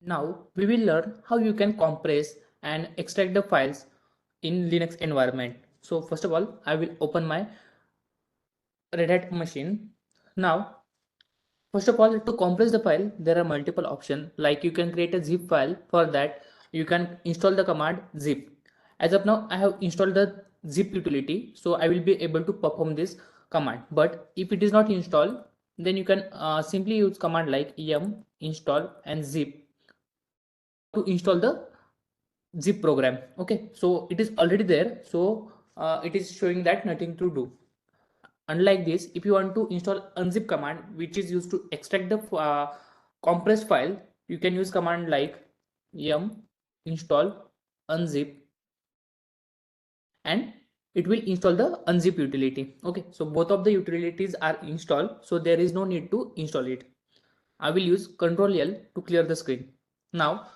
Now we will learn how you can compress and extract the files in Linux environment. So first of all, I will open my Red Hat machine. Now, first of all, to compress the file, there are multiple options. Like you can create a zip file. For that, you can install the command zip. As of now, I have installed the zip utility, so I will be able to perform this command. But if it is not installed, then you can simply use command like yum install and zip to install the zip program. Okay, so it is already there, so it is showing that nothing to do. Unlike this, if you want to install unzip command, which is used to extract the compressed file, you can use command like yum install unzip, and it will install the unzip utility. Okay, so both of the utilities are installed, so there is no need to install it. I will use Ctrl L to clear the screen. Now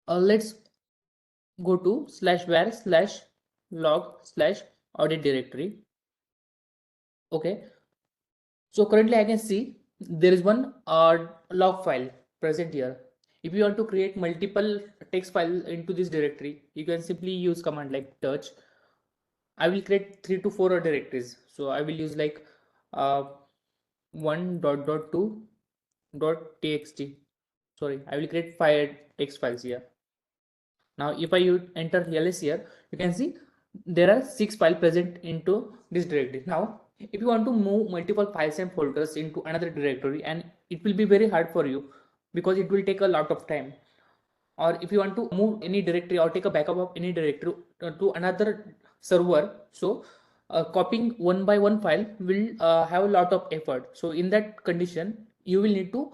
let's go to /var/log/audit directory. Okay, so currently I can see there is one log file present here. If you want to create multiple text file into this directory, you can simply use command like touch. I will create 3 to 4 directories, so I will use like uh, 1.2 .txt. Sorry, I will create 5 text files here. Now if I enter ls here, you can see there are 6 files present into this directory. Now if you want to move multiple files and folders into another directory, and it will be very hard for you because it will take a lot of time, or if you want to move any directory or take a backup of any directory to another server, so copying one by one file will have a lot of effort. So in that condition, you will need to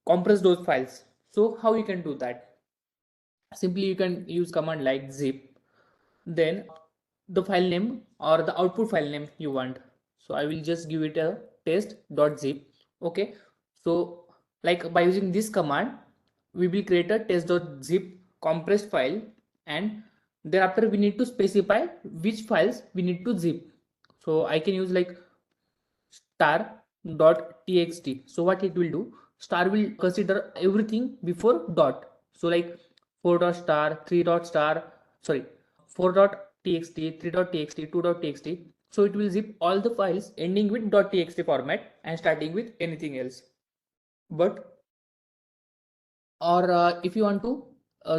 compress those files. So how you can do that? Simply you can use command like zip, then the file name or the output file name you want. So I will just give it a test.zip. Okay, so like by using this command, we will create a test.zip compressed file, and thereafter we need to specify which files we need to zip. So I can use like star.txt. So what it will do, star will consider everything before dot. So like 4 dot star, 3 dot star, sorry, 4 dot txt, 3 dot txt, 2 dot txt. So it will zip all the files ending with .txt format and starting with anything else. But or if you want to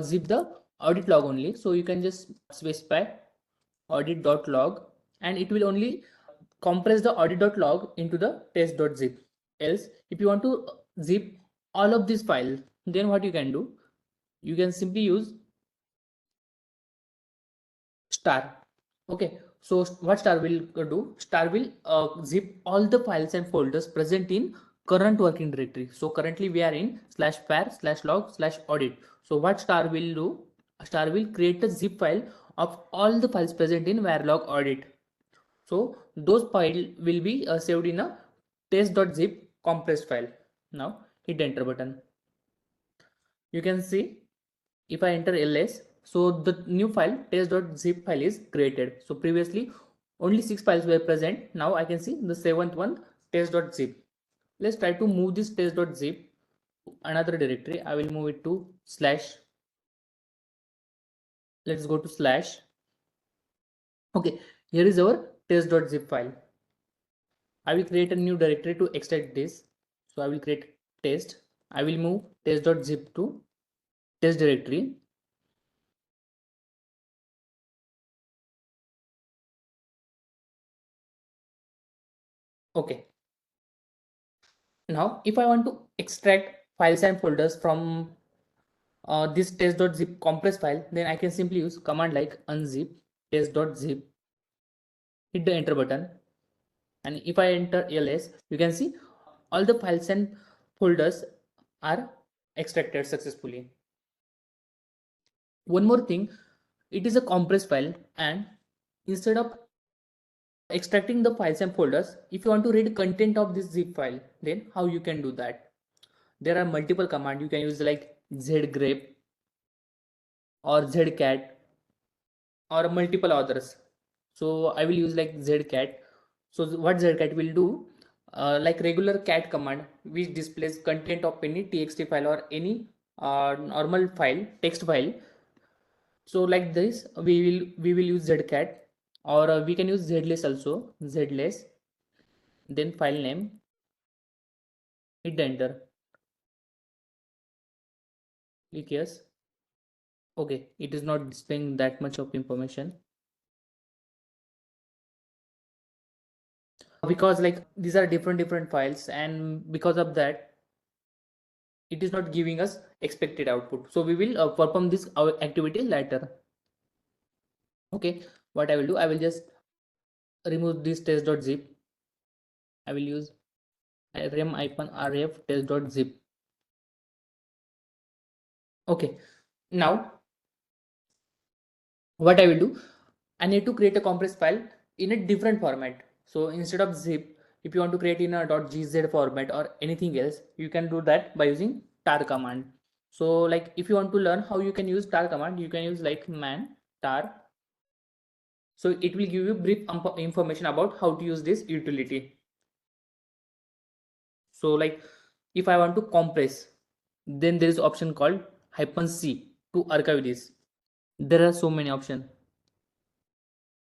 zip the audit log only, so you can just specify audit.log, and it will only compress the audit.log into the test.zip. Else if you want to zip all of this file, then what you can do, you can simply use star. Okay, so what star will do, star will zip all the files and folders present in current working directory. So currently we are in /var/log/audit. So what star will do, star will create a zip file of all the files present in var log audit. So those file will be saved in a test.zip compressed file. Now hit enter button. You can see if I enter ls, so the new file test.zip file is created. So previously only 6 files were present. Now I can see the 7th one, test.zip. Let's try to move this test.zip to another directory. I will move it to slash. Let's go to slash. Okay, here is our test.zip file. I will create a new directory to extract this. So I will create test. I will move test.zip to test directory. Okay. Now, if I want to extract files and folders from this test.zip compressed file, then I can simply use command like unzip test.zip, hit the enter button, and if I enter ls, you can see all the files and folders are extracted successfully. One more thing, it is a compressed file, and instead of extracting the files and folders, if you want to read content of this zip file, then how you can do that? There are multiple commands you can use like zgrep or zcat or multiple others. So I will use like zcat. So what zcat will do, like regular cat command, which displays content of any txt file or any normal file, text file. So like this, we will use zcat, or we can use zless also. Zless, then file name, hit enter, click yes. Okay, it is not displaying that much of information because like these are different files, and because of that it is not giving us expected output. So we will perform this activity later. Okay, what I will do, I will just remove this test.zip. I will use rem-rf test.zip. Okay, now what I will do, I need to create a compressed file in a different format. So instead of zip, if you want to create in a .gz format or anything else, you can do that by using tar command. So like if you want to learn how you can use tar command, you can use like man tar. So it will give you brief information about how to use this utility. So like if I want to compress, then there is option called -c to archive this. There are so many options.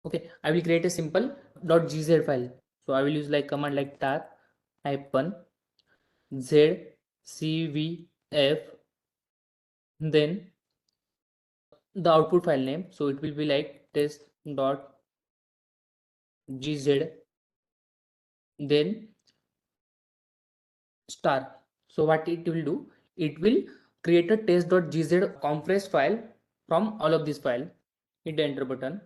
Okay, I will create a simple .gz file. So I will use like command like tar hyphen z cvf, then the output file name. So it will be like test.gz, then star. So what it will do, it will create a test.gz compressed file from all of this file. Hit the enter button,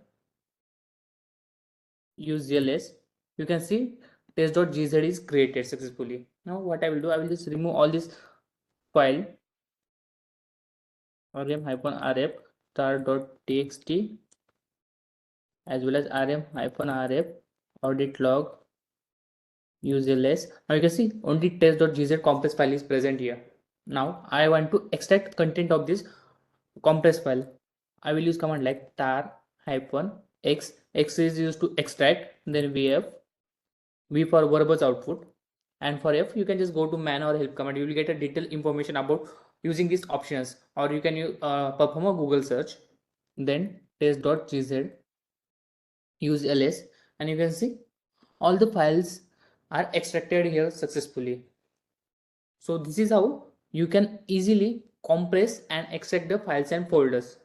use ls. You can see test.gz is created successfully. Now what I will do, I will just remove all this file, rm-rf star.txt, as well as rm-rf audit log, use ls. Now you can see only test.gz compressed file is present here. Now I want to extract content of this compressed file. I will use command like tar hyphen x. X is used to extract, then vf, v for verbose output, and for f you can just go to man or help command. You will get a detailed information about using these options, or you can perform a google search. Then test.gz, use ls, and you can see all the files are extracted here successfully. So this is how you can easily compress and extract the files and folders.